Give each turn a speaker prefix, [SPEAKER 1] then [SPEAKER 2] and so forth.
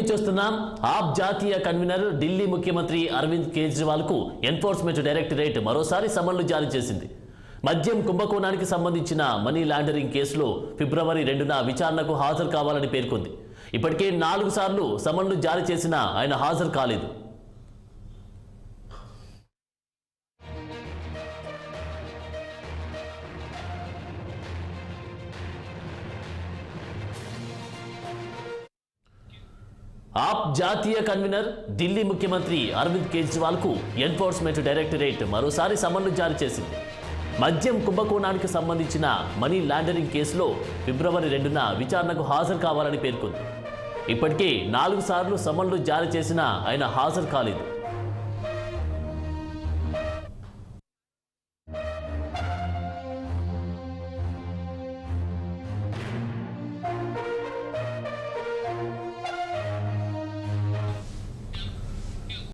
[SPEAKER 1] చూస్తున్నాం. ఆప్ జాతీయ కన్వీనర్ ఢిల్లీ ముఖ్యమంత్రి అరవింద్ కేజ్రీవాల్ కు ఎన్ఫోర్స్మెంట్ డైరెక్టరేట్ మరోసారి సమన్లు జారీ చేసింది. మద్యం కుంభకోణానికి సంబంధించిన మనీ లాండరింగ్ కేసులో ఫిబ్రవరి 2న విచారణకు హాజరు కావాలని పేర్కొంది. ఇప్పటికే 4 సార్లు సమన్లు జారీ చేసినా ఆయన హాజరు కాలేదు. ఆప్ జాతీయ కన్వీనర్ ఢిల్లీ ముఖ్యమంత్రి అరవింద్ కేజ్రీవాల్ కు ఎన్ఫోర్స్మెంట్ డైరెక్టరేట్ మరోసారి సమన్లు జారీ చేసింది. మద్యం కుంభకోణానికి సంబంధించిన మనీ లాండరింగ్ కేసులో ఫిబ్రవరి 2న విచారణకు హాజరు కావాలని పేర్కొంది. ఇప్పటికే 4 సార్లు సమన్లు జారీ చేసినా ఆయన హాజరు కాలేదు.